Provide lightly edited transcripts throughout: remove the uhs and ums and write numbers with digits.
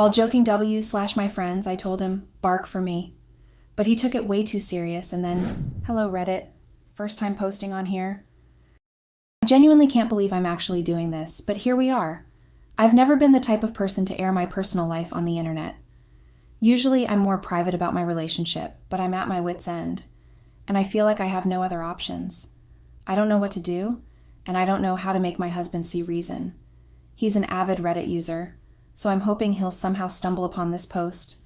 While joking W/my friends, I told him, bark for me. But he took it way too serious and then, hello Reddit, first time posting on here. I genuinely can't believe I'm actually doing this, but here we are. I've never been the type of person to air my personal life on the internet. Usually I'm more private about my relationship, but I'm at my wit's end. And I feel like I have no other options. I don't know what to do, and I don't know how to make my husband see reason. He's an avid Reddit user, so I'm hoping he'll somehow stumble upon this post,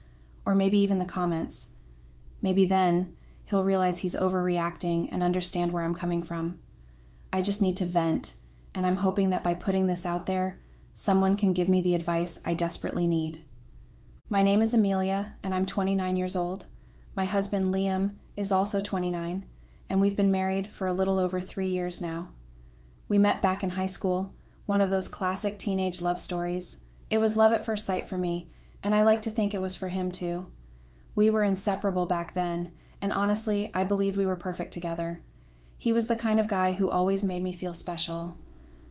or maybe even the comments. Maybe then he'll realize he's overreacting and understand where I'm coming from. I just need to vent, and I'm hoping that by putting this out there, someone can give me the advice I desperately need. My name is Amelia, and I'm 29 years old. My husband, Liam, is also 29, and we've been married for a little over 3 years now. We met back in high school, one of those classic teenage love stories. It was love at first sight for me, and I like to think it was for him too. We were inseparable back then, and honestly, I believed we were perfect together. He was the kind of guy who always made me feel special.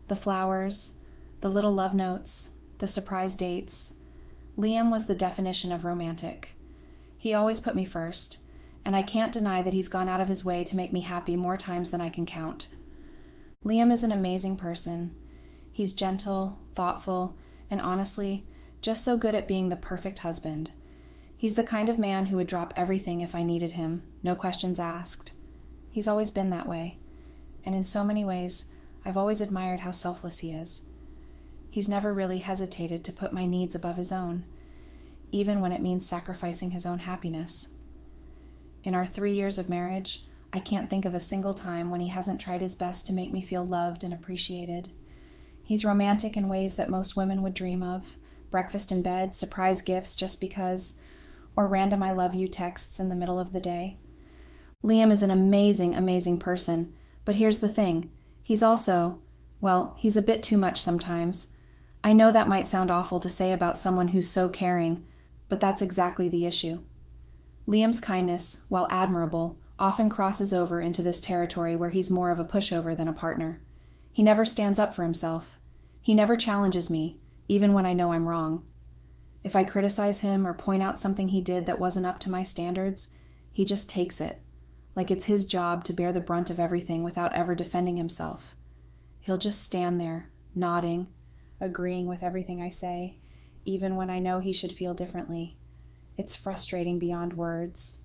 The flowers, the little love notes, the surprise dates. Liam was the definition of romantic. He always put me first, and I can't deny that he's gone out of his way to make me happy more times than I can count. Liam is an amazing person. He's gentle, thoughtful, and honestly, just so good at being the perfect husband. He's the kind of man who would drop everything if I needed him, no questions asked. He's always been that way, and in so many ways, I've always admired how selfless he is. He's never really hesitated to put my needs above his own, even when it means sacrificing his own happiness. In our 3 years of marriage, I can't think of a single time when he hasn't tried his best to make me feel loved and appreciated. He's romantic in ways that most women would dream of: breakfast in bed, surprise gifts just because, or random I love you texts in the middle of the day. Liam is an amazing, amazing person, but here's the thing. He's also, well, he's a bit too much sometimes. I know that might sound awful to say about someone who's so caring, but that's exactly the issue. Liam's kindness, while admirable, often crosses over into this territory where he's more of a pushover than a partner. He never stands up for himself. He never challenges me, even when I know I'm wrong. If I criticize him or point out something he did that wasn't up to my standards, he just takes it, like it's his job to bear the brunt of everything without ever defending himself. He'll just stand there, nodding, agreeing with everything I say, even when I know he should feel differently. It's frustrating beyond words.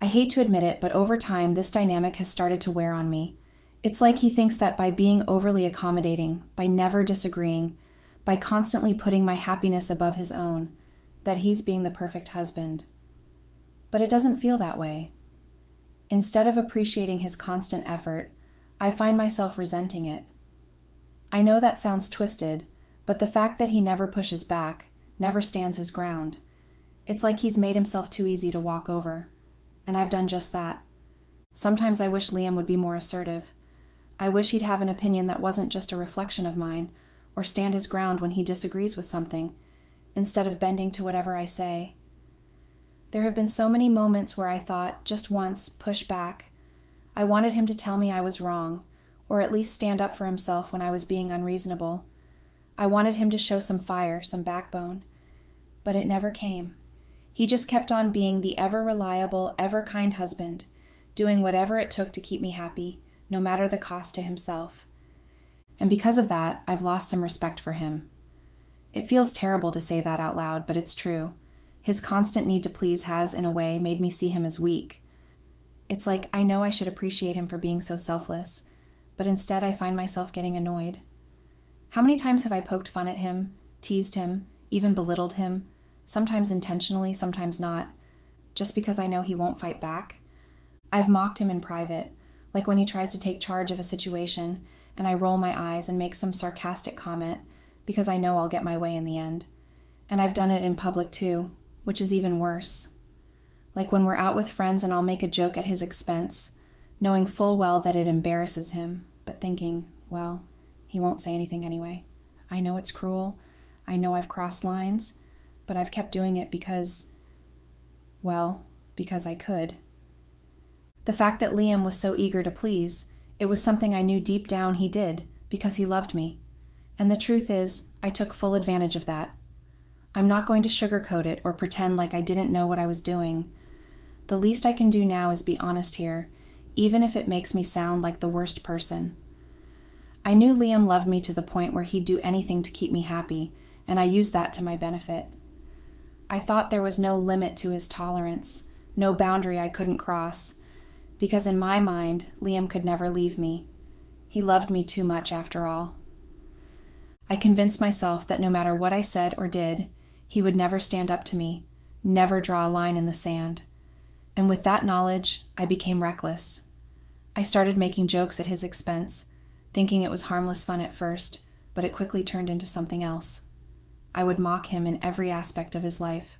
I hate to admit it, but over time, this dynamic has started to wear on me. It's like he thinks that by being overly accommodating, by never disagreeing, by constantly putting my happiness above his own, that he's being the perfect husband. But it doesn't feel that way. Instead of appreciating his constant effort, I find myself resenting it. I know that sounds twisted, but the fact that he never pushes back, never stands his ground, it's like he's made himself too easy to walk over. And I've done just that. Sometimes I wish Liam would be more assertive. I wish he'd have an opinion that wasn't just a reflection of mine, or stand his ground when he disagrees with something, instead of bending to whatever I say. There have been so many moments where I thought, just once, push back. I wanted him to tell me I was wrong, or at least stand up for himself when I was being unreasonable. I wanted him to show some fire, some backbone. But it never came. He just kept on being the ever-reliable, ever-kind husband, doing whatever it took to keep me happy, no matter the cost to himself. And because of that, I've lost some respect for him. It feels terrible to say that out loud, but it's true. His constant need to please has, in a way, made me see him as weak. It's like I know I should appreciate him for being so selfless, but instead I find myself getting annoyed. How many times have I poked fun at him, teased him, even belittled him, sometimes intentionally, sometimes not, just because I know he won't fight back? I've mocked him in private, like when he tries to take charge of a situation, and I roll my eyes and make some sarcastic comment because I know I'll get my way in the end. And I've done it in public too, which is even worse. Like when we're out with friends and I'll make a joke at his expense, knowing full well that it embarrasses him, but thinking, well, he won't say anything anyway. I know it's cruel. I know I've crossed lines, but I've kept doing it because I could. The fact that Liam was so eager to please, it was something I knew deep down he did because he loved me. And the truth is, I took full advantage of that. I'm not going to sugarcoat it or pretend like I didn't know what I was doing. The least I can do now is be honest here, even if it makes me sound like the worst person. I knew Liam loved me to the point where he'd do anything to keep me happy, and I used that to my benefit. I thought there was no limit to his tolerance, no boundary I couldn't cross, because in my mind, Liam could never leave me. He loved me too much after all. I convinced myself that no matter what I said or did, he would never stand up to me, never draw a line in the sand. And with that knowledge, I became reckless. I started making jokes at his expense, thinking it was harmless fun at first, but it quickly turned into something else. I would mock him in every aspect of his life.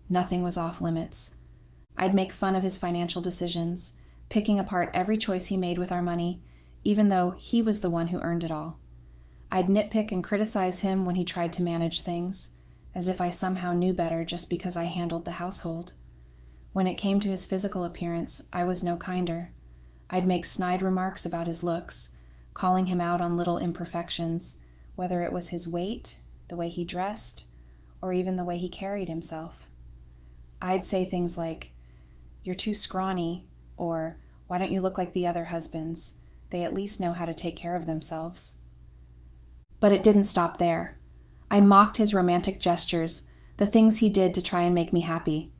Nothing was off limits. I'd make fun of his financial decisions, picking apart every choice he made with our money, even though he was the one who earned it all. I'd nitpick and criticize him when he tried to manage things, as if I somehow knew better just because I handled the household. When it came to his physical appearance, I was no kinder. I'd make snide remarks about his looks, calling him out on little imperfections, whether it was his weight, the way he dressed, or even the way he carried himself. I'd say things like, "You're too scrawny," or "Why don't you look like the other husbands? They at least know how to take care of themselves." But it didn't stop there. I mocked his romantic gestures, the things he did to try and make me happy.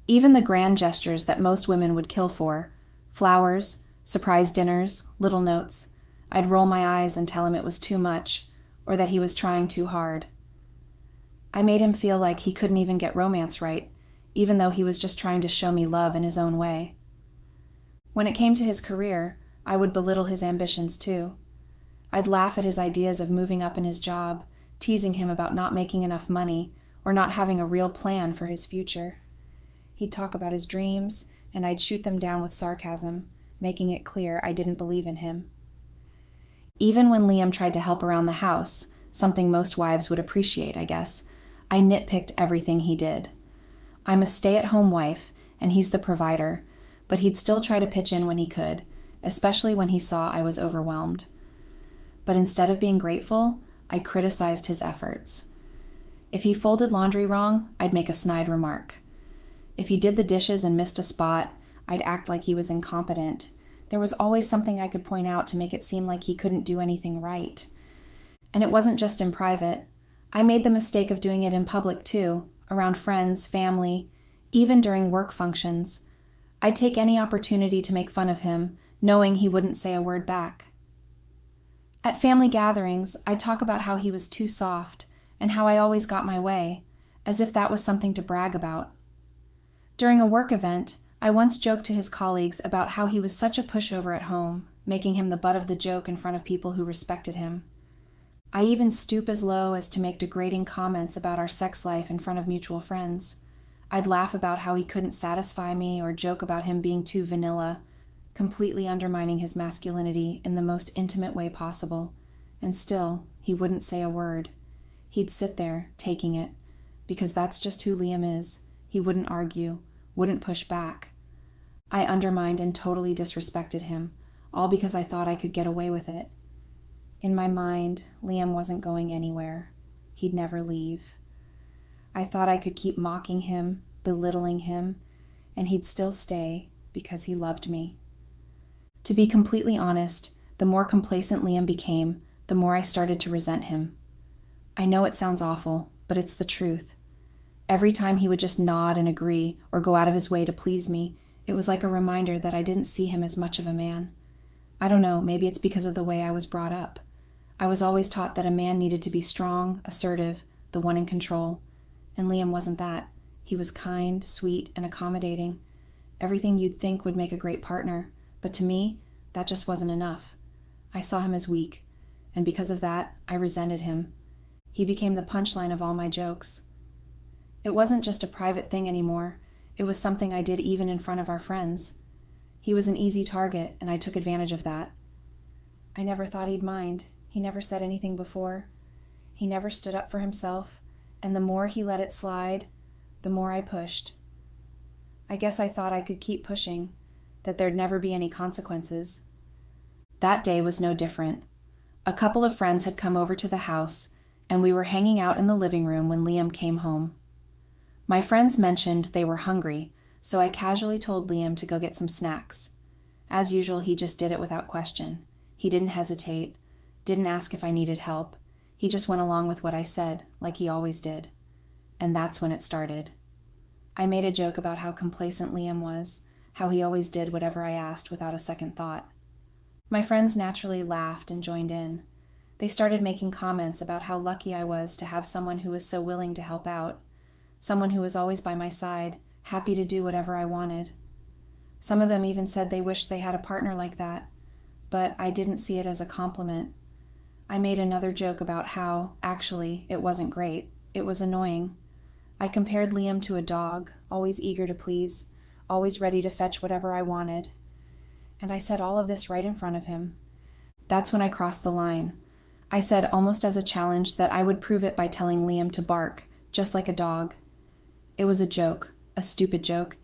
Even the grand gestures that most women would kill for, flowers, surprise dinners, little notes, I'd roll my eyes and tell him it was too much, or that he was trying too hard. I made him feel like he couldn't even get romance right, even though he was just trying to show me love in his own way. When it came to his career, I would belittle his ambitions too. I'd laugh at his ideas of moving up in his job, teasing him about not making enough money or not having a real plan for his future. He'd talk about his dreams, and I'd shoot them down with sarcasm, making it clear I didn't believe in him. Even when Liam tried to help around the house, something most wives would appreciate, I guess, I nitpicked everything he did. I'm a stay-at-home wife, and he's the provider, but he'd still try to pitch in when he could, especially when he saw I was overwhelmed. But instead of being grateful, I criticized his efforts. If he folded laundry wrong, I'd make a snide remark. If he did the dishes and missed a spot, I'd act like he was incompetent. There was always something I could point out to make it seem like he couldn't do anything right. And it wasn't just in private. I made the mistake of doing it in public too, around friends, family, even during work functions. I'd take any opportunity to make fun of him, knowing he wouldn't say a word back. At family gatherings, I'd talk about how he was too soft and how I always got my way, as if that was something to brag about. During a work event, I once joked to his colleagues about how he was such a pushover at home, making him the butt of the joke in front of people who respected him. I even stoop as low as to make degrading comments about our sex life in front of mutual friends. I'd laugh about how he couldn't satisfy me or joke about him being too vanilla, completely undermining his masculinity in the most intimate way possible. And still, he wouldn't say a word. He'd sit there, taking it, because that's just who Liam is. He wouldn't argue, wouldn't push back. I undermined and totally disrespected him, all because I thought I could get away with it. In my mind, Liam wasn't going anywhere. He'd never leave. I thought I could keep mocking him, belittling him, and he'd still stay because he loved me. To be completely honest, the more complacent Liam became, the more I started to resent him. I know it sounds awful, but it's the truth. Every time he would just nod and agree or go out of his way to please me, it was like a reminder that I didn't see him as much of a man. I don't know, maybe it's because of the way I was brought up. I was always taught that a man needed to be strong, assertive, the one in control. And Liam wasn't that. He was kind, sweet, and accommodating. Everything you'd think would make a great partner. But to me, that just wasn't enough. I saw him as weak, and because of that, I resented him. He became the punchline of all my jokes. It wasn't just a private thing anymore. It was something I did even in front of our friends. He was an easy target, and I took advantage of that. I never thought he'd mind. He never said anything before. He never stood up for himself, and the more he let it slide, the more I pushed. I guess I thought I could keep pushing, that there'd never be any consequences. That day was no different. A couple of friends had come over to the house, and we were hanging out in the living room when Liam came home. My friends mentioned they were hungry, so I casually told Liam to go get some snacks. As usual, he just did it without question. He didn't hesitate, didn't ask if I needed help. He just went along with what I said, like he always did. And that's when it started. I made a joke about how complacent Liam was, how he always did whatever I asked without a second thought. My friends naturally laughed and joined in. They started making comments about how lucky I was to have someone who was so willing to help out, someone who was always by my side, happy to do whatever I wanted. Some of them even said they wished they had a partner like that, but I didn't see it as a compliment. I made another joke about how, actually, it wasn't great. It was annoying. I compared Liam to a dog, always eager to please, always ready to fetch whatever I wanted. And I said all of this right in front of him. That's when I crossed the line. I said, almost as a challenge, that I would prove it by telling Liam to bark, just like a dog. It was a joke, a stupid joke,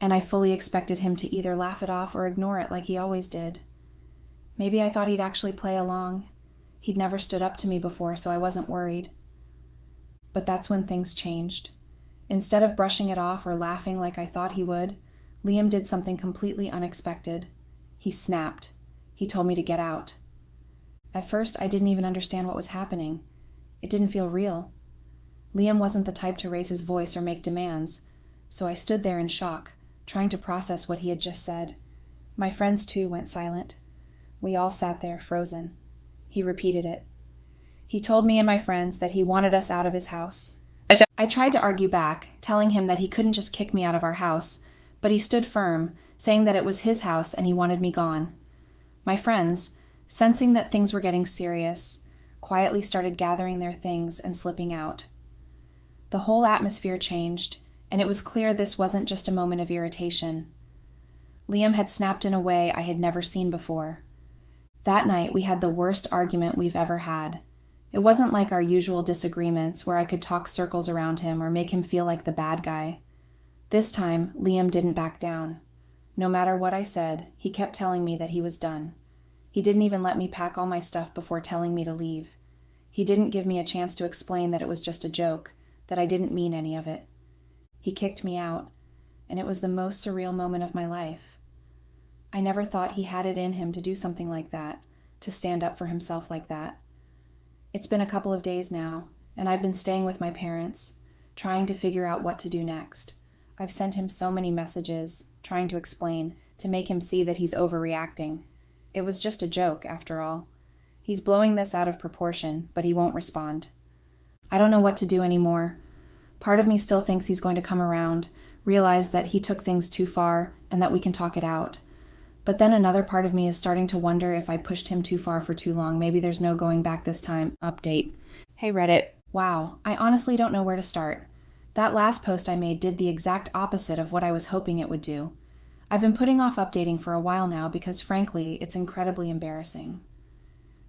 and I fully expected him to either laugh it off or ignore it like he always did. Maybe I thought he'd actually play along. He'd never stood up to me before, so I wasn't worried. But that's when things changed. Instead of brushing it off or laughing like I thought he would, Liam did something completely unexpected. He snapped. He told me to get out. At first, I didn't even understand what was happening. It didn't feel real. Liam wasn't the type to raise his voice or make demands, so I stood there in shock, trying to process what he had just said. My friends, too, went silent. We all sat there, frozen. He repeated it. He told me and my friends that he wanted us out of his house. I tried to argue back, telling him that he couldn't just kick me out of our house, but he stood firm, saying that it was his house and he wanted me gone. My friends, sensing that things were getting serious, quietly started gathering their things and slipping out. The whole atmosphere changed, and it was clear this wasn't just a moment of irritation. Liam had snapped in a way I had never seen before. That night, we had the worst argument we've ever had. It wasn't like our usual disagreements where I could talk circles around him or make him feel like the bad guy. This time, Liam didn't back down. No matter what I said, he kept telling me that he was done. He didn't even let me pack all my stuff before telling me to leave. He didn't give me a chance to explain that it was just a joke, that I didn't mean any of it. He kicked me out, and it was the most surreal moment of my life. I never thought he had it in him to do something like that, to stand up for himself like that. It's been a couple of days now, and I've been staying with my parents, trying to figure out what to do next. I've sent him so many messages, trying to explain, to make him see that he's overreacting. It was just a joke, after all. He's blowing this out of proportion, but he won't respond. I don't know what to do anymore. Part of me still thinks he's going to come around, realize that he took things too far, and that we can talk it out. But then another part of me is starting to wonder if I pushed him too far for too long. Maybe there's no going back this time. Update. Hey Reddit. Wow, I honestly don't know where to start. That last post I made did the exact opposite of what I was hoping it would do. I've been putting off updating for a while now because, frankly, it's incredibly embarrassing.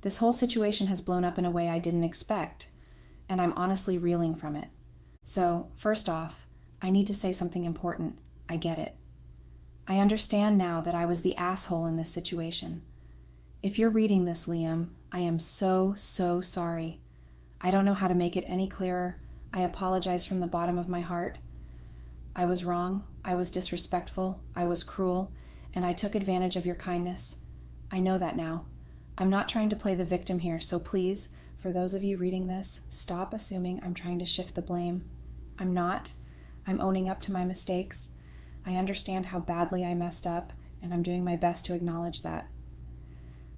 This whole situation has blown up in a way I didn't expect, and I'm honestly reeling from it. So, first off, I need to say something important. I get it. I understand now that I was the asshole in this situation. If you're reading this, Liam, I am so sorry. I don't know how to make it any clearer. I apologize from the bottom of my heart. I was wrong, I was disrespectful, I was cruel, and I took advantage of your kindness. I know that now. I'm not trying to play the victim here, so please, for those of you reading this, stop assuming I'm trying to shift the blame. I'm not. I'm owning up to my mistakes. I understand how badly I messed up, and I'm doing my best to acknowledge that.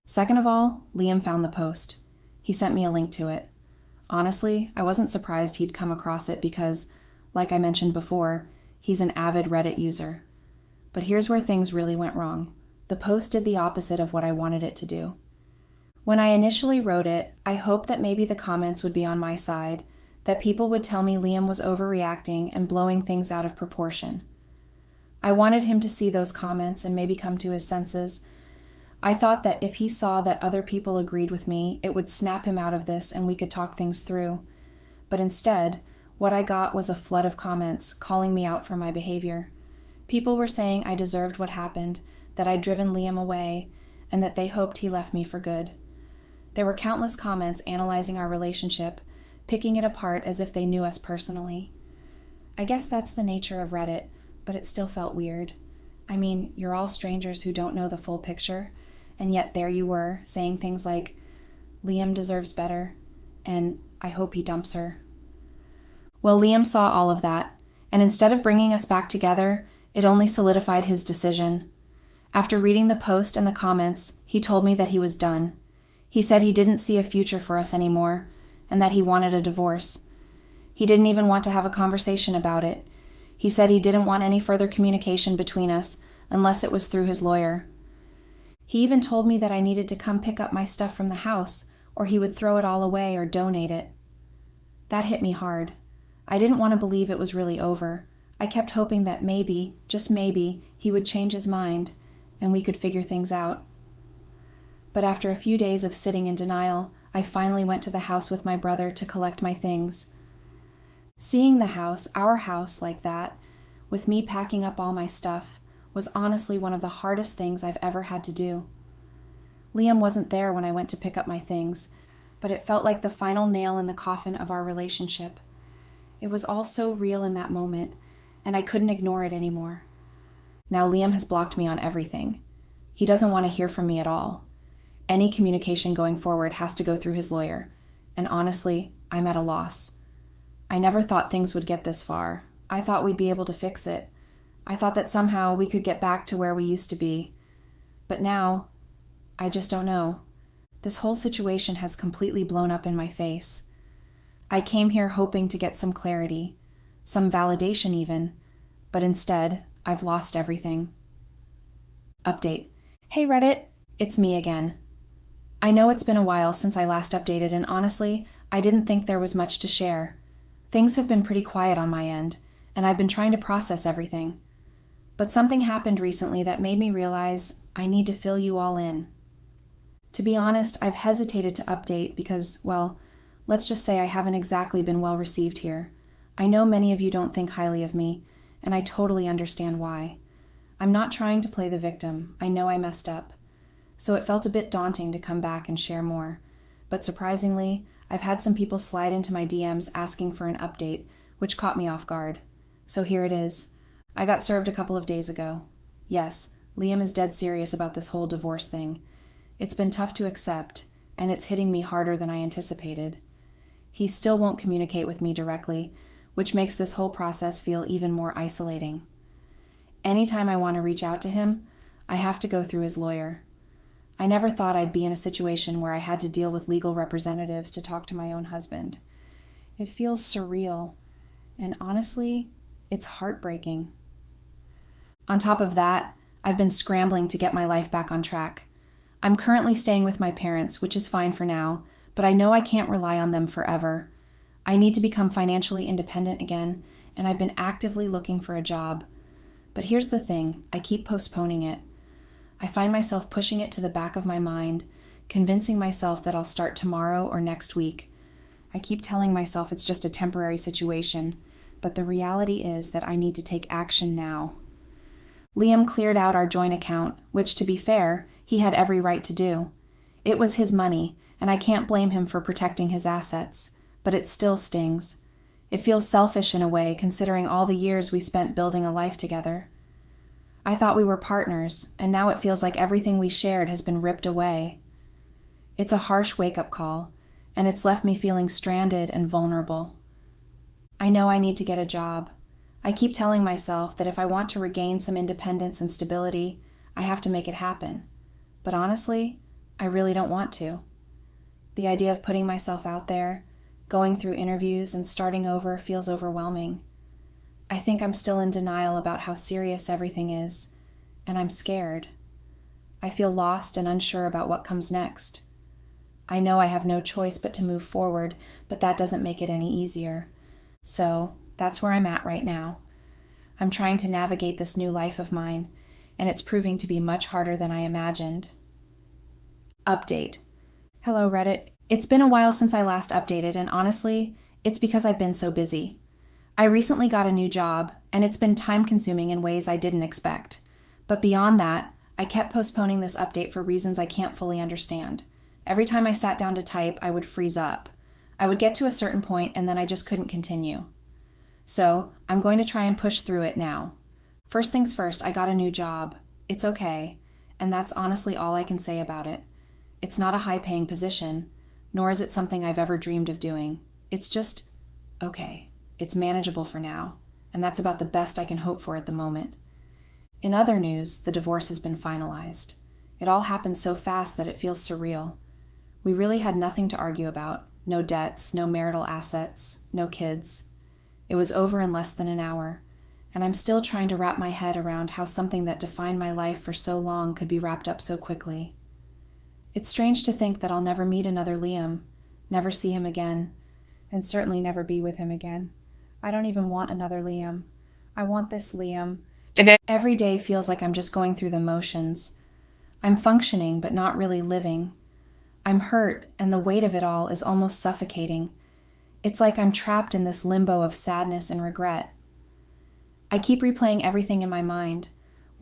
Second of all, Liam found the post. He sent me a link to it. Honestly, I wasn't surprised he'd come across it because, like I mentioned before, he's an avid Reddit user. But here's where things really went wrong. The post did the opposite of what I wanted it to do. When I initially wrote it, I hoped that maybe the comments would be on my side, that people would tell me Liam was overreacting and blowing things out of proportion. I wanted him to see those comments and maybe come to his senses. I thought that if he saw that other people agreed with me, it would snap him out of this and we could talk things through. But instead, what I got was a flood of comments calling me out for my behavior. People were saying I deserved what happened, that I'd driven Liam away, and that they hoped he left me for good. There were countless comments analyzing our relationship, picking it apart as if they knew us personally. I guess that's the nature of Reddit, but it still felt weird. I mean, you're all strangers who don't know the full picture, and yet there you were, saying things like, Liam deserves better, and I hope he dumps her. Well, Liam saw all of that, and instead of bringing us back together, it only solidified his decision. After reading the post and the comments, he told me that he was done. He said he didn't see a future for us anymore, and that he wanted a divorce. He didn't even want to have a conversation about it. He said he didn't want any further communication between us unless it was through his lawyer. He even told me that I needed to come pick up my stuff from the house, or he would throw it all away or donate it. That hit me hard. I didn't want to believe it was really over. I kept hoping that maybe, just maybe, he would change his mind, and we could figure things out. But after a few days of sitting in denial, I finally went to the house with my brother to collect my things. Seeing the house, our house, like that, with me packing up all my stuff, was honestly one of the hardest things I've ever had to do. Liam wasn't there when I went to pick up my things, but it felt like the final nail in the coffin of our relationship. It was all so real in that moment, and I couldn't ignore it anymore. Now Liam has blocked me on everything. He doesn't want to hear from me at all. Any communication going forward has to go through his lawyer, and honestly, I'm at a loss. I never thought things would get this far. I thought we'd be able to fix it. I thought that somehow we could get back to where we used to be. But now, I just don't know. This whole situation has completely blown up in my face. I came here hoping to get some clarity, some validation even, but instead, I've lost everything. Update. Hey Reddit, it's me again. I know it's been a while since I last updated, and honestly, I didn't think there was much to share. Things have been pretty quiet on my end, and I've been trying to process everything. But something happened recently that made me realize I need to fill you all in. To be honest, I've hesitated to update because, well, let's just say I haven't exactly been well received here. I know many of you don't think highly of me, and I totally understand why. I'm not trying to play the victim. I know I messed up. So it felt a bit daunting to come back and share more. But surprisingly, I've had some people slide into my DMs asking for an update, which caught me off guard. So here it is. I got served a couple of days ago. Yes, Liam is dead serious about this whole divorce thing. It's been tough to accept, and it's hitting me harder than I anticipated. He still won't communicate with me directly, which makes this whole process feel even more isolating. Anytime I want to reach out to him, I have to go through his lawyer. I never thought I'd be in a situation where I had to deal with legal representatives to talk to my own husband. It feels surreal, and honestly, it's heartbreaking. On top of that, I've been scrambling to get my life back on track. I'm currently staying with my parents, which is fine for now, but I know I can't rely on them forever. I need to become financially independent again, and I've been actively looking for a job. But here's the thing, I keep postponing it. I find myself pushing it to the back of my mind, convincing myself that I'll start tomorrow or next week. I keep telling myself it's just a temporary situation, but the reality is that I need to take action now. Liam cleared out our joint account, which, to be fair, he had every right to do. It was his money, and I can't blame him for protecting his assets, but it still stings. It feels selfish in a way, considering all the years we spent building a life together. I thought we were partners, and now it feels like everything we shared has been ripped away. It's a harsh wake-up call, and it's left me feeling stranded and vulnerable. I know I need to get a job. I keep telling myself that if I want to regain some independence and stability, I have to make it happen. But honestly, I really don't want to. The idea of putting myself out there, going through interviews, and starting over feels overwhelming. I think I'm still in denial about how serious everything is, and I'm scared. I feel lost and unsure about what comes next. I know I have no choice but to move forward, but that doesn't make it any easier. So, that's where I'm at right now. I'm trying to navigate this new life of mine, and it's proving to be much harder than I imagined. Update. Hello, Reddit. It's been a while since I last updated, and honestly, it's because I've been so busy. I recently got a new job, and it's been time-consuming in ways I didn't expect. But beyond that, I kept postponing this update for reasons I can't fully understand. Every time I sat down to type, I would freeze up. I would get to a certain point and then I just couldn't continue. So I'm going to try and push through it now. First things first, I got a new job. It's okay, and that's honestly all I can say about it. It's not a high-paying position, nor is it something I've ever dreamed of doing. It's just okay. It's manageable for now, and that's about the best I can hope for at the moment. In other news, the divorce has been finalized. It all happened so fast that it feels surreal. We really had nothing to argue about. No debts, no marital assets, no kids. It was over in less than an hour, and I'm still trying to wrap my head around how something that defined my life for so long could be wrapped up so quickly. It's strange to think that I'll never meet another Liam, never see him again, and certainly never be with him again. I don't even want another Liam. I want this Liam. Every day feels like I'm just going through the motions. I'm functioning, but not really living. I'm hurt, and the weight of it all is almost suffocating. It's like I'm trapped in this limbo of sadness and regret. I keep replaying everything in my mind,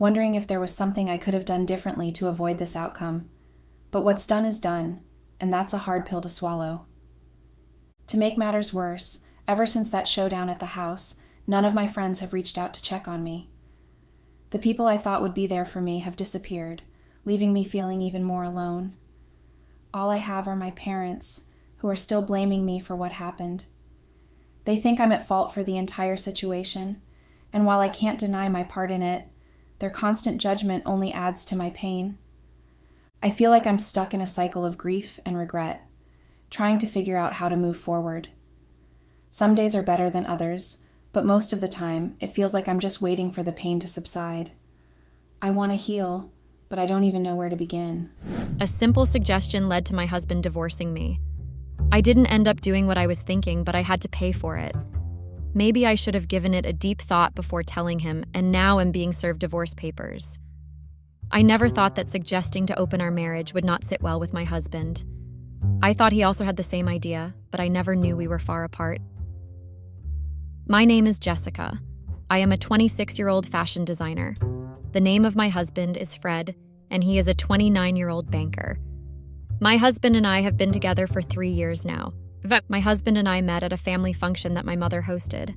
wondering if there was something I could have done differently to avoid this outcome. But what's done is done, and that's a hard pill to swallow. To make matters worse, ever since that showdown at the house, none of my friends have reached out to check on me. The people I thought would be there for me have disappeared, leaving me feeling even more alone. All I have are my parents, who are still blaming me for what happened. They think I'm at fault for the entire situation, and while I can't deny my part in it, their constant judgment only adds to my pain. I feel like I'm stuck in a cycle of grief and regret, trying to figure out how to move forward. Some days are better than others, but most of the time, it feels like I'm just waiting for the pain to subside. I want to heal, but I don't even know where to begin. A simple suggestion led to my husband divorcing me. I didn't end up doing what I was thinking, but I had to pay for it. Maybe I should have given it a deep thought before telling him, and now am being served divorce papers. I never thought that suggesting to open our marriage would not sit well with my husband. I thought he also had the same idea, but I never knew we were far apart. My name is Jessica. I am a 26-year-old fashion designer. The name of my husband is Fred, and he is a 29-year-old banker. My husband and I have been together for 3 years now. My husband and I met at a family function that my mother hosted.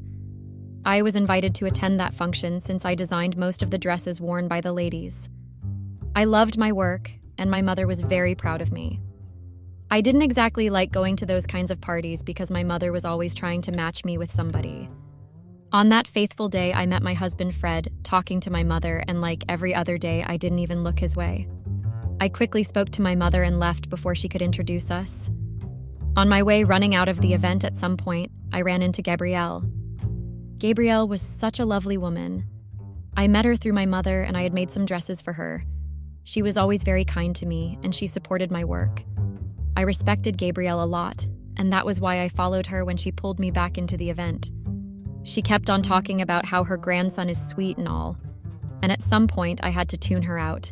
I was invited to attend that function since I designed most of the dresses worn by the ladies. I loved my work, and my mother was very proud of me. I didn't exactly like going to those kinds of parties because my mother was always trying to match me with somebody. On that faithful day, I met my husband Fred, talking to my mother, and like every other day, I didn't even look his way. I quickly spoke to my mother and left before she could introduce us. On my way running out of the event at some point, I ran into Gabrielle. Gabrielle was such a lovely woman. I met her through my mother, and I had made some dresses for her. She was always very kind to me, and she supported my work. I respected Gabrielle a lot, and that was why I followed her when she pulled me back into the event. She kept on talking about how her grandson is sweet and all, and at some point I had to tune her out.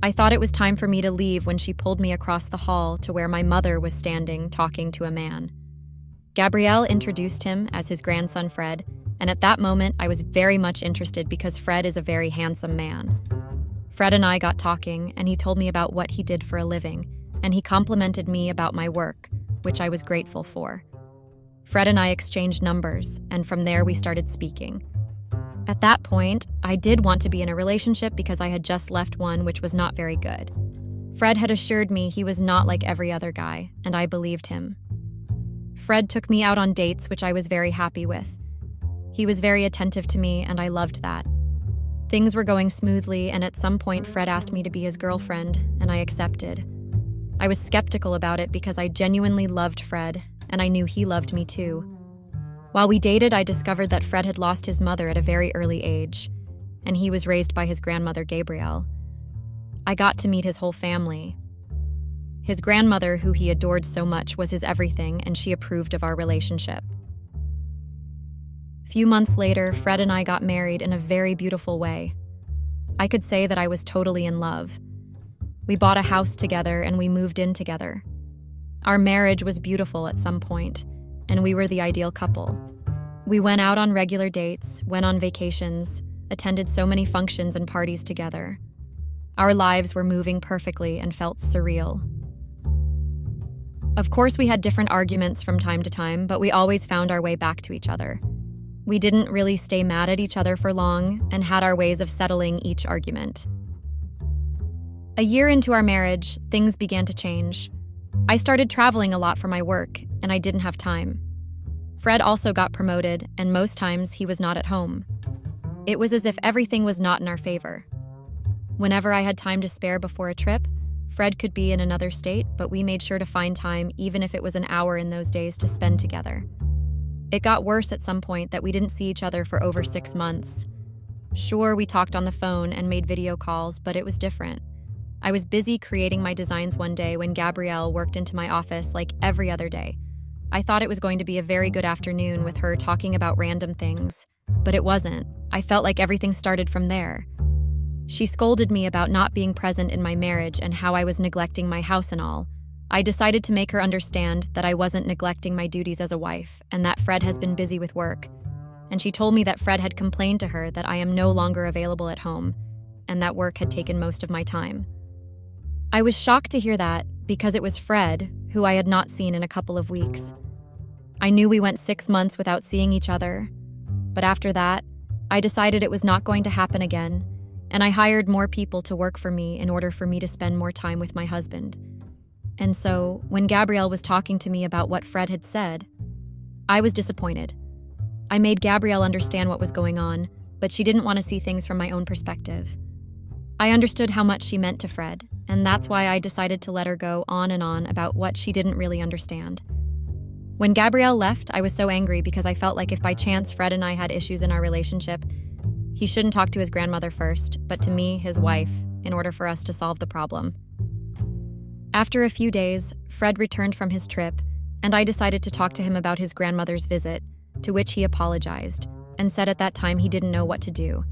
I thought it was time for me to leave when she pulled me across the hall to where my mother was standing talking to a man. Gabrielle introduced him as his grandson Fred, and at that moment I was very much interested because Fred is a very handsome man. Fred and I got talking, and he told me about what he did for a living, and he complimented me about my work, which I was grateful for. Fred and I exchanged numbers, and from there we started speaking. At that point, I did want to be in a relationship because I had just left one which was not very good. Fred had assured me he was not like every other guy, and I believed him. Fred took me out on dates, which I was very happy with. He was very attentive to me, and I loved that. Things were going smoothly, and at some point Fred asked me to be his girlfriend, and I accepted. I was skeptical about it because I genuinely loved Fred, and I knew he loved me too. While we dated, I discovered that Fred had lost his mother at a very early age, and he was raised by his grandmother, Gabrielle. I got to meet his whole family. His grandmother, who he adored so much, was his everything, and she approved of our relationship. A few months later, Fred and I got married in a very beautiful way. I could say that I was totally in love. We bought a house together and we moved in together. Our marriage was beautiful at some point, and we were the ideal couple. We went out on regular dates, went on vacations, attended so many functions and parties together. Our lives were moving perfectly and felt surreal. Of course, we had different arguments from time to time, but we always found our way back to each other. We didn't really stay mad at each other for long and had our ways of settling each argument. A year into our marriage, things began to change. I started traveling a lot for my work, and I didn't have time. Fred also got promoted, and most times he was not at home. It was as if everything was not in our favor. Whenever I had time to spare before a trip, Fred could be in another state, but we made sure to find time, even if it was an hour in those days, to spend together. It got worse at some point that we didn't see each other for over 6 months. Sure, we talked on the phone and made video calls, but it was different. I was busy creating my designs one day when Gabrielle worked into my office like every other day. I thought it was going to be a very good afternoon with her talking about random things, but it wasn't. I felt like everything started from there. She scolded me about not being present in my marriage and how I was neglecting my house and all. I decided to make her understand that I wasn't neglecting my duties as a wife and that Fred has been busy with work. And she told me that Fred had complained to her that I am no longer available at home and that work had taken most of my time. I was shocked to hear that because it was Fred, who I had not seen in a couple of weeks. I knew we went 6 months without seeing each other, but after that, I decided it was not going to happen again, and I hired more people to work for me in order for me to spend more time with my husband. And so, when Gabrielle was talking to me about what Fred had said, I was disappointed. I made Gabrielle understand what was going on, but she didn't want to see things from my own perspective. I understood how much she meant to Fred, and that's why I decided to let her go on and on about what she didn't really understand. When Gabrielle left, I was so angry because I felt like if by chance Fred and I had issues in our relationship, he shouldn't talk to his grandmother first, but to me, his wife, in order for us to solve the problem. After a few days, Fred returned from his trip, and I decided to talk to him about his grandmother's visit, to which he apologized, and said at that time he didn't know what to do,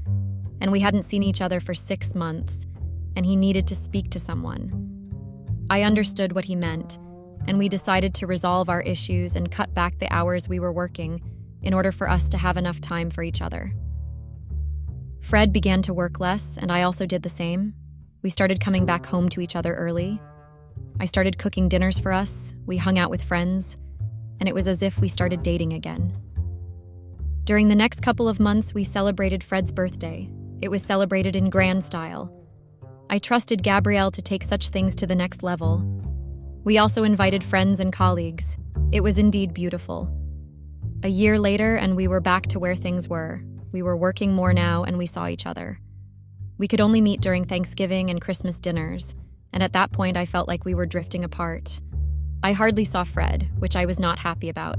and we hadn't seen each other for 6 months, and he needed to speak to someone. I understood what he meant, and we decided to resolve our issues and cut back the hours we were working in order for us to have enough time for each other. Fred began to work less, and I also did the same. We started coming back home to each other early. I started cooking dinners for us, we hung out with friends, and it was as if we started dating again. During the next couple of months, we celebrated Fred's birthday. It was celebrated in grand style. I trusted Gabrielle to take such things to the next level. We also invited friends and colleagues. It was indeed beautiful. A year later, and we were back to where things were. We were working more now, and we saw each other. We could only meet during Thanksgiving and Christmas dinners, and at that point I felt like we were drifting apart. I hardly saw Fred, which I was not happy about.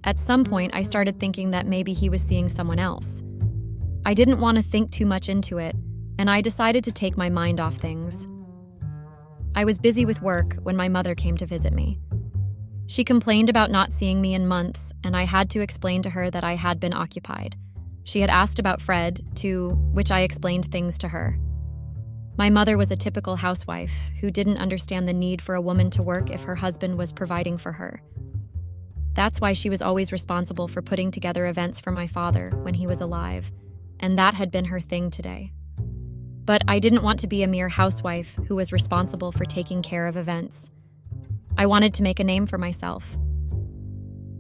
At some point, I started thinking that maybe he was seeing someone else. I didn't want to think too much into it, and I decided to take my mind off things. I was busy with work when my mother came to visit me. She complained about not seeing me in months, and I had to explain to her that I had been occupied. She had asked about Fred, to which I explained things to her. My mother was a typical housewife who didn't understand the need for a woman to work if her husband was providing for her. That's why she was always responsible for putting together events for my father when he was alive, and that had been her thing today. But I didn't want to be a mere housewife who was responsible for taking care of events. I wanted to make a name for myself.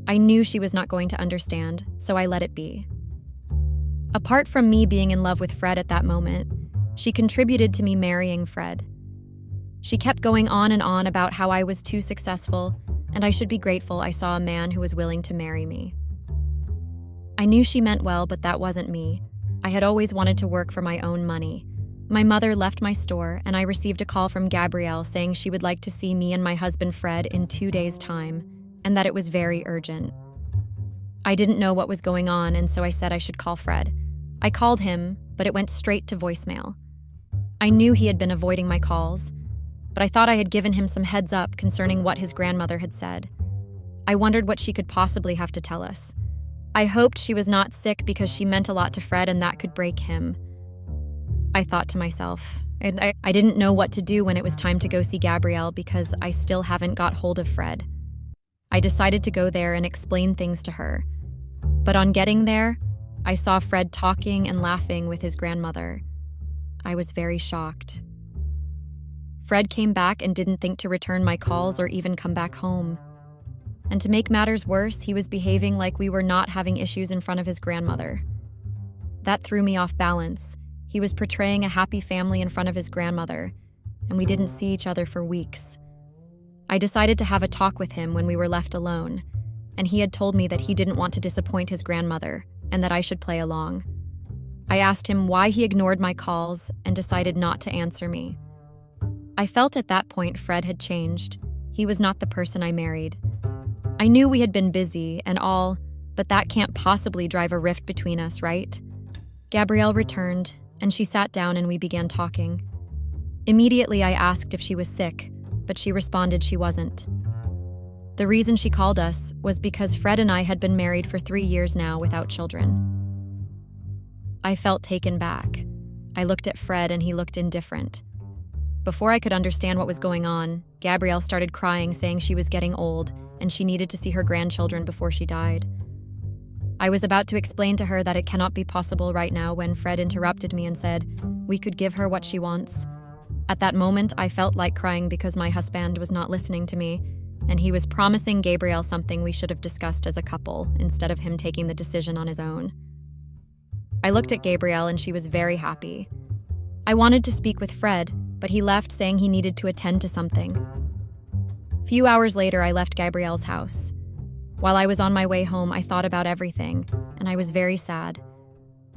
I knew she was not going to understand, so I let it be. Apart from me being in love with Fred at that moment, she contributed to me marrying Fred. She kept going on and on about how I was too successful, and I should be grateful I saw a man who was willing to marry me. I knew she meant well, but that wasn't me. I had always wanted to work for my own money. My mother left my store, and I received a call from Gabrielle saying she would like to see me and my husband Fred in 2 days' time, and that it was very urgent. I didn't know what was going on, and so I said I should call Fred. I called him, but it went straight to voicemail. I knew he had been avoiding my calls, but I thought I had given him some heads up concerning what his grandmother had said. I wondered what she could possibly have to tell us. I hoped she was not sick because she meant a lot to Fred and that could break him. I thought to myself, and I didn't know what to do when it was time to go see Gabrielle because I still haven't got hold of Fred. I decided to go there and explain things to her. But on getting there, I saw Fred talking and laughing with his grandmother. I was very shocked. Fred came back and didn't think to return my calls or even come back home. And to make matters worse, he was behaving like we were not having issues in front of his grandmother. That threw me off balance. He was portraying a happy family in front of his grandmother, and we didn't see each other for weeks. I decided to have a talk with him when we were left alone, and he had told me that he didn't want to disappoint his grandmother and that I should play along. I asked him why he ignored my calls and decided not to answer me. I felt at that point Fred had changed. He was not the person I married. I knew we had been busy and all, but that can't possibly drive a rift between us, right? Gabrielle returned, and she sat down and we began talking. Immediately, I asked if she was sick, but she responded she wasn't. The reason she called us was because Fred and I had been married for 3 years now without children. I felt taken back. I looked at Fred and he looked indifferent. Before I could understand what was going on, Gabrielle started crying, saying she was getting old and she needed to see her grandchildren before she died. I was about to explain to her that it cannot be possible right now when Fred interrupted me and said, "We could give her what she wants." At that moment, I felt like crying because my husband was not listening to me, and he was promising Gabrielle something we should have discussed as a couple, instead of him taking the decision on his own. I looked at Gabrielle and she was very happy. I wanted to speak with Fred, but he left saying he needed to attend to something. Few hours later, I left Gabrielle's house. While I was on my way home, I thought about everything, and I was very sad.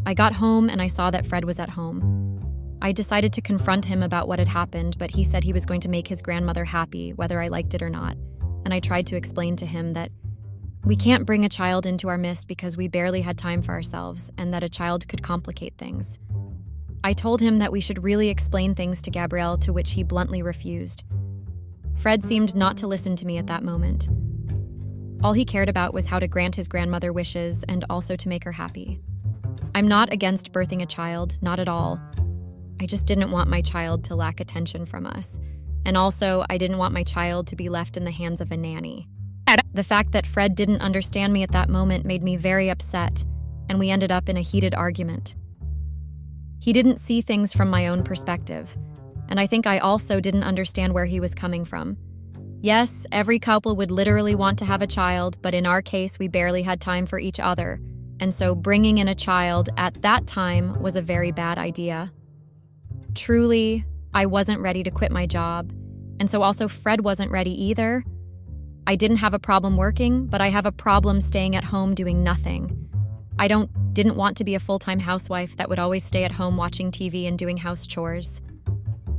I got home and I saw that Fred was at home. I decided to confront him about what had happened, but he said he was going to make his grandmother happy, whether I liked it or not, and I tried to explain to him that we can't bring a child into our midst because we barely had time for ourselves, and that a child could complicate things. I told him that we should really explain things to Gabrielle, to which he bluntly refused. Fred seemed not to listen to me at that moment. All he cared about was how to grant his grandmother wishes and also to make her happy. I'm not against birthing a child, not at all. I just didn't want my child to lack attention from us. And also, I didn't want my child to be left in the hands of a nanny. The fact that Fred didn't understand me at that moment made me very upset, and we ended up in a heated argument. He didn't see things from my own perspective, and I think I also didn't understand where he was coming from. Yes, every couple would literally want to have a child, but in our case, we barely had time for each other, and so bringing in a child at that time was a very bad idea. Truly, I wasn't ready to quit my job, and so also Fred wasn't ready either. I didn't have a problem working, but I have a problem staying at home doing nothing. I didn't want to be a full-time housewife that would always stay at home watching TV and doing house chores.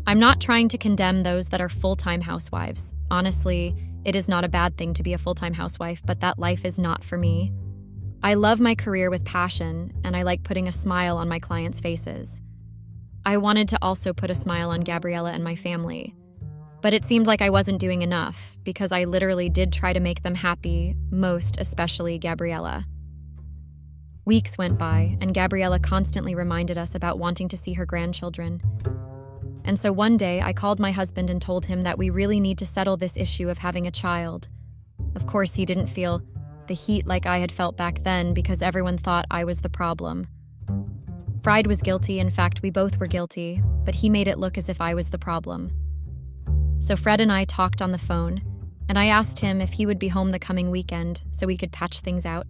I'm not trying to condemn those that are full-time housewives. Honestly, it is not a bad thing to be a full-time housewife, but that life is not for me. I love my career with passion, and I like putting a smile on my clients' faces. I wanted to also put a smile on Gabriella and my family. But it seemed like I wasn't doing enough, because I literally did try to make them happy, most especially Gabriella. Weeks went by, and Gabriella constantly reminded us about wanting to see her grandchildren. And so one day, I called my husband and told him that we really need to settle this issue of having a child. Of course, he didn't feel the heat like I had felt back then because everyone thought I was the problem. Fred was guilty, in fact, we both were guilty, but he made it look as if I was the problem. So Fred and I talked on the phone, and I asked him if he would be home the coming weekend so we could patch things out.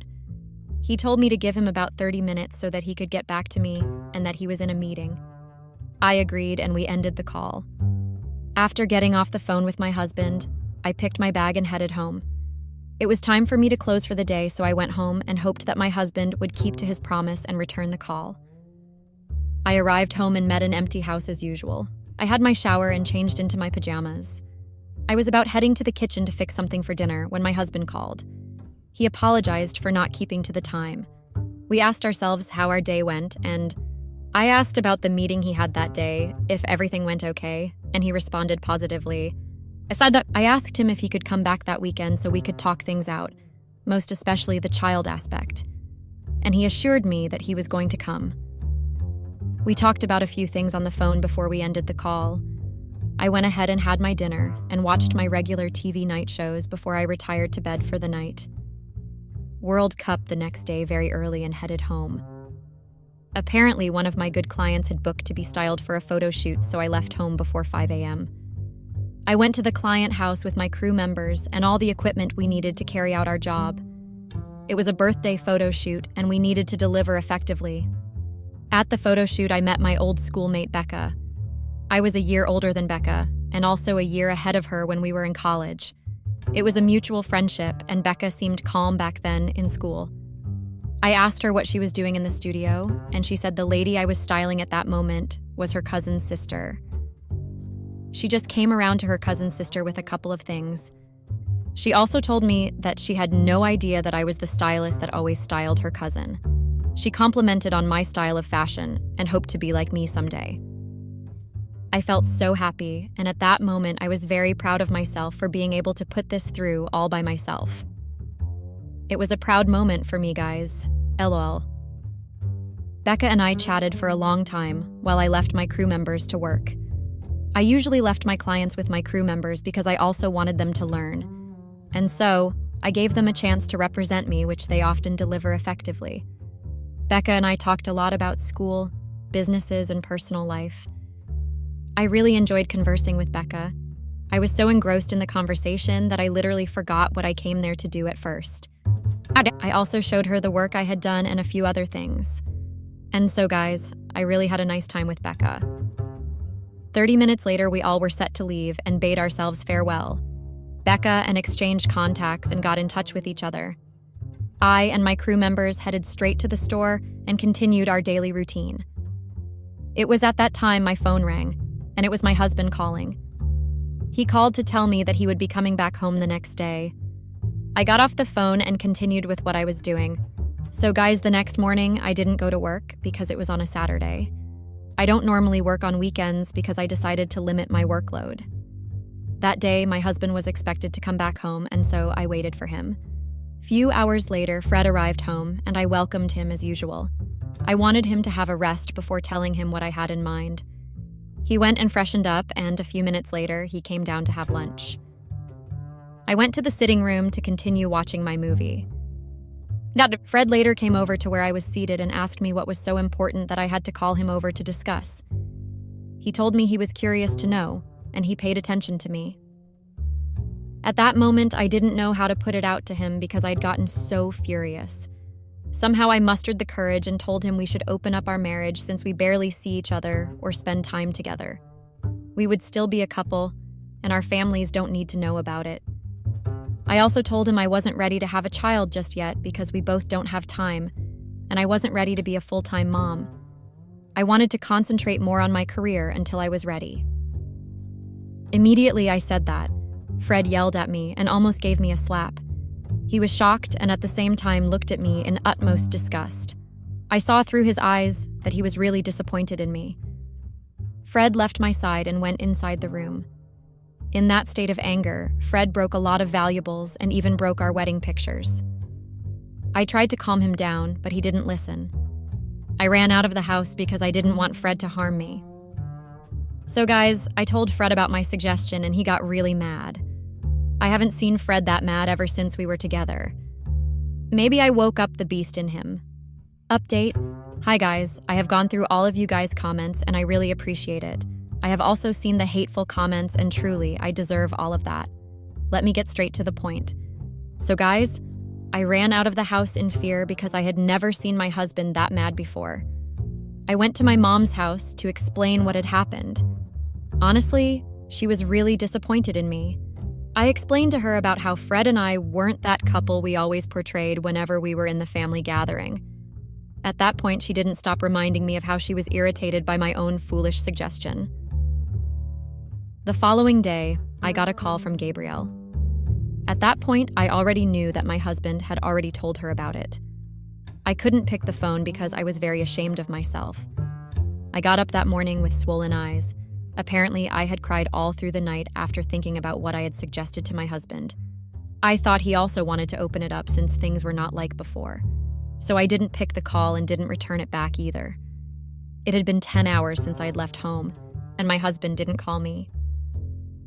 He told me to give him about 30 minutes so that he could get back to me and that he was in a meeting. I agreed and we ended the call. After getting off the phone with my husband, I picked my bag and headed home. It was time for me to close for the day, so I went home and hoped that my husband would keep to his promise and return the call. I arrived home and met an empty house as usual. I had my shower and changed into my pajamas. I was about heading to the kitchen to fix something for dinner when my husband called. He apologized for not keeping to the time. We asked ourselves how our day went, and I asked about the meeting he had that day, if everything went okay, and he responded positively. I asked him if he could come back that weekend so we could talk things out, most especially the child aspect, and he assured me that he was going to come. We talked about a few things on the phone before we ended the call. I went ahead and had my dinner and watched my regular TV night shows before I retired to bed for the night. World Cup the next day very early and headed home. Apparently, one of my good clients had booked to be styled for a photo shoot, so I left home before 5 a.m. I went to the client house with my crew members and all the equipment we needed to carry out our job. It was a birthday photo shoot, and we needed to deliver effectively. At the photo shoot, I met my old schoolmate, Becca. I was a year older than Becca, and also a year ahead of her when we were in college. It was a mutual friendship, and Becca seemed calm back then in school. I asked her what she was doing in the studio, and she said the lady I was styling at that moment was her cousin's sister. She just came around to her cousin's sister with a couple of things. She also told me that she had no idea that I was the stylist that always styled her cousin. She complimented on my style of fashion and hoped to be like me someday. I felt so happy, and at that moment I was very proud of myself for being able to put this through all by myself. It was a proud moment for me, guys. LOL. Becca and I chatted for a long time while I left my crew members to work. I usually left my clients with my crew members because I also wanted them to learn. And so, I gave them a chance to represent me, which they often deliver effectively. Becca and I talked a lot about school, businesses, and personal life. I really enjoyed conversing with Becca. I was so engrossed in the conversation that I literally forgot what I came there to do at first. I also showed her the work I had done and a few other things. And so, guys, I really had a nice time with Becca. 30 minutes later, we all were set to leave and bade ourselves farewell. Becca and exchanged contacts and got in touch with each other. I and my crew members headed straight to the store and continued our daily routine. It was at that time my phone rang, and it was my husband calling. He called to tell me that he would be coming back home the next day. I got off the phone and continued with what I was doing. So guys, the next morning, I didn't go to work because it was on a Saturday. I don't normally work on weekends because I decided to limit my workload. That day, my husband was expected to come back home, and so I waited for him. Few hours later, Fred arrived home, and I welcomed him as usual. I wanted him to have a rest before telling him what I had in mind. He went and freshened up, and a few minutes later, he came down to have lunch. I went to the sitting room to continue watching my movie. Fred later came over to where I was seated and asked me what was so important that I had to call him over to discuss. He told me he was curious to know, and he paid attention to me. At that moment, I didn't know how to put it out to him because I'd gotten so furious. Somehow I mustered the courage and told him we should open up our marriage since we barely see each other or spend time together. We would still be a couple, and our families don't need to know about it. I also told him I wasn't ready to have a child just yet because we both don't have time, and I wasn't ready to be a full-time mom. I wanted to concentrate more on my career until I was ready. Immediately I said that. Fred yelled at me and almost gave me a slap. He was shocked and at the same time looked at me in utmost disgust. I saw through his eyes that he was really disappointed in me. Fred left my side and went inside the room. In that state of anger, Fred broke a lot of valuables and even broke our wedding pictures. I tried to calm him down, but he didn't listen. I ran out of the house because I didn't want Fred to harm me. So guys, I told Fred about my suggestion and he got really mad. I haven't seen Fred that mad ever since we were together. Maybe I woke up the beast in him. Update. Hi guys, I have gone through all of you guys' comments and I really appreciate it. I have also seen the hateful comments and truly, I deserve all of that. Let me get straight to the point. So guys, I ran out of the house in fear because I had never seen my husband that mad before. I went to my mom's house to explain what had happened. Honestly, she was really disappointed in me. I explained to her about how Fred and I weren't that couple we always portrayed whenever we were in the family gathering. At that point, she didn't stop reminding me of how she was irritated by my own foolish suggestion. The following day, I got a call from Gabrielle. At that point, I already knew that my husband had already told her about it. I couldn't pick the phone because I was very ashamed of myself. I got up that morning with swollen eyes. Apparently, I had cried all through the night after thinking about what I had suggested to my husband. I thought he also wanted to open it up since things were not like before. So I didn't pick the call and didn't return it back either. It had been 10 hours since I had left home, and my husband didn't call me.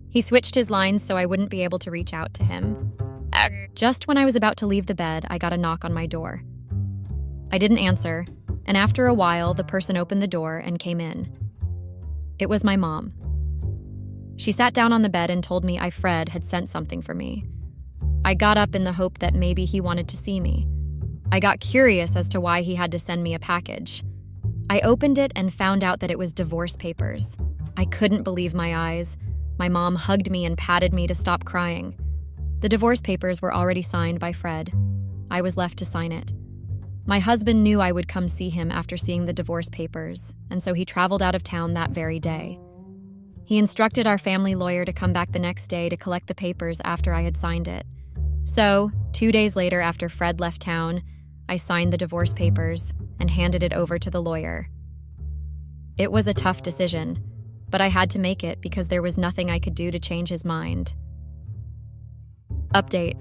He switched his lines so I wouldn't be able to reach out to him. Just when I was about to leave the bed, I got a knock on my door. I didn't answer, and after a while, the person opened the door and came in. It was my mom. She sat down on the bed and told me Fred had sent something for me. I got up in the hope that maybe he wanted to see me. I got curious as to why he had to send me a package. I opened it and found out that it was divorce papers. I couldn't believe my eyes. My mom hugged me and patted me to stop crying. The divorce papers were already signed by Fred. I was left to sign it. My husband knew I would come see him after seeing the divorce papers, and so he traveled out of town that very day. He instructed our family lawyer to come back the next day to collect the papers after I had signed it. So, 2 days later after Fred left town, I signed the divorce papers and handed it over to the lawyer. It was a tough decision, but I had to make it because there was nothing I could do to change his mind. Update.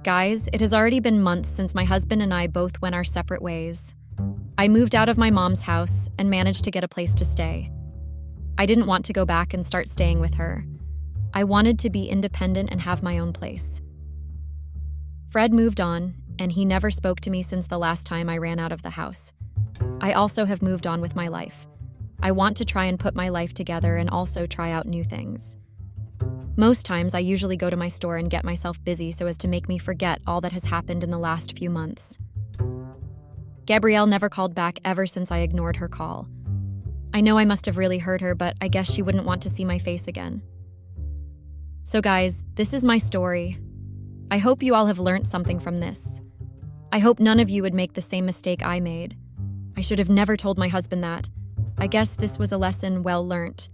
Guys, it has already been months since my husband and I both went our separate ways. I moved out of my mom's house and managed to get a place to stay. I didn't want to go back and start staying with her. I wanted to be independent and have my own place. Fred moved on, and he never spoke to me since the last time I ran out of the house. I also have moved on with my life. I want to try and put my life together and also try out new things. Most times, I usually go to my store and get myself busy so as to make me forget all that has happened in the last few months. Gabrielle never called back ever since I ignored her call. I know I must have really hurt her, but I guess she wouldn't want to see my face again. So guys, this is my story. I hope you all have learned something from this. I hope none of you would make the same mistake I made. I should have never told my husband that. I guess this was a lesson well learnt.